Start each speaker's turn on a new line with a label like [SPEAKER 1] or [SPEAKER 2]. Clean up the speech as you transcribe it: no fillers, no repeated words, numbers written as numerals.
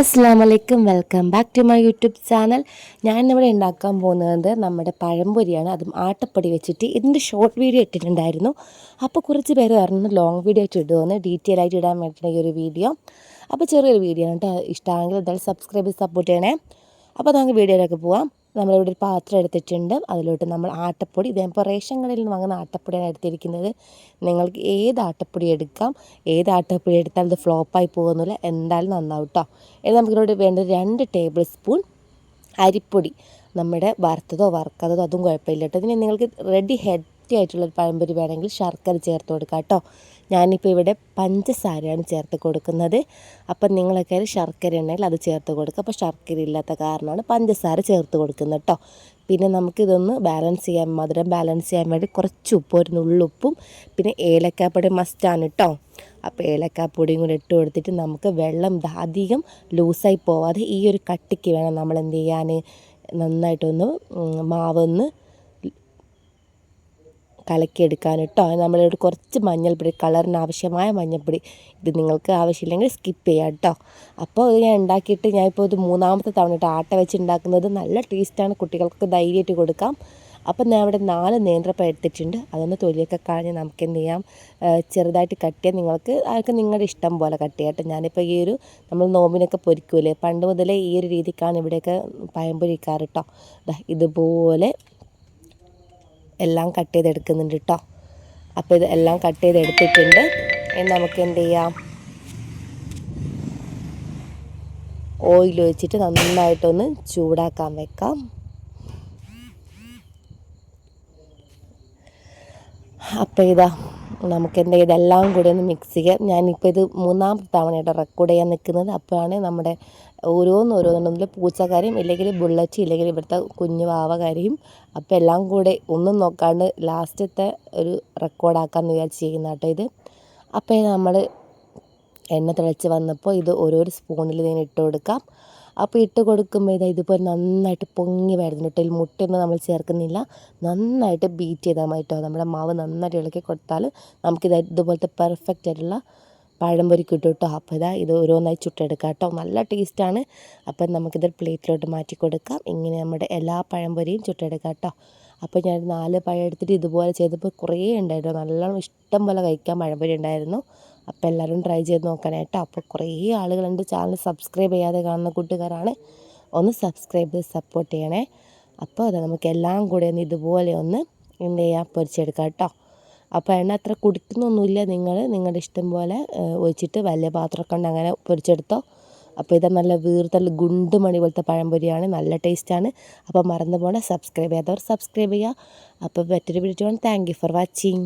[SPEAKER 1] അസ്സലാമലൈക്കും, welcome back to my YouTube channel. ഞാനിവിടെ ഉണ്ടാക്കാൻ പോകുന്നത് നമ്മുടെ പഴംപൊരിയാണ്. അതും ആട്ടപ്പൊടി വെച്ചിട്ട്. ഇതിൻ്റെ ഷോർട്ട് വീഡിയോ ഇട്ടിട്ടുണ്ടായിരുന്നു. അപ്പോൾ കുറച്ച് പേര് പറഞ്ഞു ലോങ് വീഡിയോ ആയിട്ട് ഇടുമെന്ന്, ഡീറ്റെയിൽ ആയിട്ട് ഇടാൻ വേണ്ടിയിട്ട് ഈ ഒരു വീഡിയോ. അപ്പോൾ ചെറിയൊരു വീഡിയോ ആണ് കേട്ടോ. ഇഷ്ടമാണെങ്കിൽ എന്തായാലും സബ്സ്ക്രൈബ് ചെയ്ത് സപ്പോർട്ട് ചെയ്യണേ. അപ്പോൾ നമുക്ക് വീഡിയോയിലേക്ക് പോവാം. നമ്മളിവിടെ ഒരു പാത്രം എടുത്തിട്ടുണ്ട്. അതിലോട്ട് നമ്മൾ ആട്ടപ്പൊടി, ഇതിപ്പോൾ റേഷൻ കടയിൽ നിന്ന് വാങ്ങുന്ന ആട്ടപ്പൊടിയാണ് എടുത്തിരിക്കുന്നത്. നിങ്ങൾക്ക് ഏത് ആട്ടപ്പൊടി എടുക്കാം. ഏത് ആട്ടപ്പൊടി എടുത്താൽ ഇത് ഫ്ലോപ്പായി പോകുന്നില്ല, എന്തായാലും നന്നാവും കേട്ടോ. ഇനി നമുക്കിതിലോട്ട് വേണ്ടത് 2 ടേബിൾ സ്പൂൺ അരിപ്പൊടി. നമ്മുടെ വറുത്തതോ വറുക്കാത്തതോ അതും കുഴപ്പമില്ല കേട്ടോ. ഇതിന് നിങ്ങൾക്ക് റെഡി ഹെൽത്തി ആയിട്ടുള്ളൊരു പഴംപൊരി വേണമെങ്കിൽ ശർക്കര ചേർത്ത് കൊടുക്കാം കേട്ടോ. ഞാനിപ്പോൾ ഇവിടെ പഞ്ചസാരയാണ് ചേർത്ത് കൊടുക്കുന്നത്. അപ്പം നിങ്ങളൊക്കെ ശർക്കര ഉണ്ടെങ്കിൽ അത് ചേർത്ത് കൊടുക്കുക. അപ്പോൾ ശർക്കര ഇല്ലാത്ത കാരണമാണ് പഞ്ചസാര ചേർത്ത് കൊടുക്കുന്നത് കേട്ടോ. പിന്നെ നമുക്കിതൊന്ന് ബാലൻസ് ചെയ്യാൻ, മധുരം ബാലൻസ് ചെയ്യാൻ വേണ്ടി കുറച്ച് ഉപ്പ്, ഒരു നുള്ളുപ്പും, പിന്നെ ഏലക്കാപ്പൊടി മസ്റ്റാണ് കേട്ടോ. അപ്പോൾ ഏലക്കാപ്പൊടിയും കൂടി ഇട്ട് കൊടുത്തിട്ട് നമുക്ക് വെള്ളം അധികം ലൂസായി പോവാതെ ഈ ഒരു കട്ടിക്ക് വേണം നമ്മൾ എന്ത് ചെയ്യാൻ, നന്നായിട്ടൊന്ന് മാവൊന്ന് കലക്കിയെടുക്കാൻ കേട്ടോ. നമ്മളിവിടെ കുറച്ച് മഞ്ഞൾപ്പൊടി, കളറിന് ആവശ്യമായ മഞ്ഞൾപ്പൊടി, ഇത് നിങ്ങൾക്ക് ആവശ്യമില്ലെങ്കിൽ സ്കിപ്പ് ചെയ്യാം കേട്ടോ. അപ്പോൾ ഇത് ഞാൻ ഉണ്ടാക്കിയിട്ട് ഞാനിപ്പോൾ ഇത് 3ാമത്തെ തവണ കേട്ടോ ആട്ട വെച്ച് ഉണ്ടാക്കുന്നത്. നല്ല ടേസ്റ്റാണ്, കുട്ടികൾക്ക് ധൈര്യമായിട്ട് കൊടുക്കാം. അപ്പം ഞാൻ ഇവിടെ 4 നേന്ത്രപ്പഴം എടുത്തിട്ടുണ്ട്. അതൊന്ന് തൊലിയൊക്കെ കളഞ്ഞ് നമുക്ക് എന്ത് ചെയ്യാം, ചെറുതായിട്ട് കട്ട് ചെയ്യാം. നിങ്ങൾക്ക് അതൊക്കെ നിങ്ങളുടെ ഇഷ്ടം പോലെ കട്ട് ചെയ്യാം കേട്ടോ. ഞാനിപ്പോൾ ഈ ഒരു നമ്മൾ നോമ്പിനൊക്കെ പൊരിക്കൂലേ, പണ്ട് മുതലേ ഈ ഒരു രീതിക്കാണ് ഇവിടെയൊക്കെ പഴം പൊരിക്കാറ് കേട്ടോ. ഇതുപോലെ എല്ലാം കട്ട് ചെയ്തെടുക്കുന്നുണ്ട് കേട്ടോ. അപ്പോൾ ഇത് എല്ലാം കട്ട് ചെയ്തെടുത്തിട്ടുണ്ട്. ഇനി നമുക്ക് എന്ത് ചെയ്യാം, ഓയിൽ ഒഴിച്ചിട്ട് നന്നായിട്ടൊന്ന് ചൂടാക്കാൻ വെക്കാം. അപ്പോൾ ഇതാ നമുക്ക് എന്താ ഇതെല്ലാം കൂടി ഒന്ന് മിക്സ് ചെയ്യാം. ഞാനിപ്പോൾ ഇത് 3ാമത്തെ തവണയായിട്ട് റെക്കോർഡ് ചെയ്യാൻ നിൽക്കുന്നത്. അപ്പോഴാണ് നമ്മുടെ ഓരോന്നൊന്നും പൂച്ചക്കാരിയും ഇല്ലെങ്കിൽ ബുള്ളറ്റ് ഇല്ലെങ്കിൽ ഇവിടുത്തെ കുഞ്ഞു വാവകാരിയും. അപ്പോൾ എല്ലാം കൂടെ ഒന്നും നോക്കാണ്ട് ലാസ്റ്റത്തെ ഒരു റെക്കോർഡാക്കാമെന്ന് വിചാരിച്ച് ചെയ്യുന്ന കേട്ടോ ഇത്. അപ്പോൾ നമ്മൾ എണ്ണ തിളച്ച് വന്നപ്പോൾ ഇത് ഓരോരോ സ്പൂണിൽ ഇതിന് ഇട്ട് കൊടുക്കാം. അപ്പോൾ ഇട്ട് കൊടുക്കുമ്പോൾ ഇതുപോലെ നന്നായിട്ട് പൊങ്ങി വരുന്നുണ്ട് കേട്ടോ. ഇതിൽ മുട്ടയൊന്നും നമ്മൾ ചേർക്കുന്നില്ല. നന്നായിട്ട് ബീറ്റ് ചെയ്താൽ മതി കേട്ടോ. നമ്മുടെ മാവ് നന്നായിട്ട് ഇളക്കി കൊടുത്താൽ നമുക്കിത് ഇതുപോലത്തെ പെർഫെക്റ്റ് ആയിട്ടുള്ള പഴംപൊരി കിട്ടും കേട്ടോ. അപ്പോൾ ഇത് ഓരോന്നായി ചുട്ടെടുക്കാം കേട്ടോ. നല്ല ടേസ്റ്റാണ്. അപ്പം നമുക്കിത് പ്ലേറ്റിലോട്ട് മാറ്റി കൊടുക്കാം. ഇങ്ങനെ നമ്മുടെ എല്ലാ പഴംപൊരിയും ചുട്ടെടുക്കാം കേട്ടോ. അപ്പോൾ ഞാൻ 4 പഴം എടുത്തിട്ട് ഇതുപോലെ ചെയ്തപ്പോൾ കുറേ ഉണ്ടായിരുന്നു. നല്ലോണം ഇഷ്ടം പോലെ കഴിക്കാൻ പഴംപൊരി ഉണ്ടായിരുന്നു. അപ്പോൾ എല്ലാവരും ട്രൈ ചെയ്ത് നോക്കാനായിട്ടോ. അപ്പോൾ കുറേ ആളുകളുണ്ട് ചാനൽ സബ്സ്ക്രൈബ് ചെയ്യാതെ കാണുന്ന കൂട്ടുകാരാണ്, ഒന്ന് സബ്സ്ക്രൈബ് ചെയ്ത് സപ്പോർട്ട് ചെയ്യണേ. അപ്പോൾ അത് നമുക്ക് എല്ലാം കൂടെ ഒന്ന് ഇതുപോലെ ഒന്ന് എന്ത് ചെയ്യാം, പൊരിച്ചെടുക്കാം കേട്ടോ. അപ്പോൾ എണ്ണ അത്ര കുടിക്കുന്നൊന്നുമില്ല, നിങ്ങളുടെ ഇഷ്ടം പോലെ ഒഴിച്ചിട്ട് വലിയ പാത്രമൊക്കെ ഉണ്ട് അങ്ങനെ പൊരിച്ചെടുത്തോ. അപ്പോൾ ഇത് നല്ല വീർത്തൽ ഗുണ്ടുമണി പോലത്തെ പഴംപൊരിയാണ്, നല്ല ടേസ്റ്റാണ്. അപ്പോൾ മറന്നു പോകണം, സബ്സ്ക്രൈബ് ചെയ്യാത്തവർ സബ്സ്ക്രൈബ് ചെയ്യുക. അപ്പോൾ മറ്റൊരു video. Thank you for watching.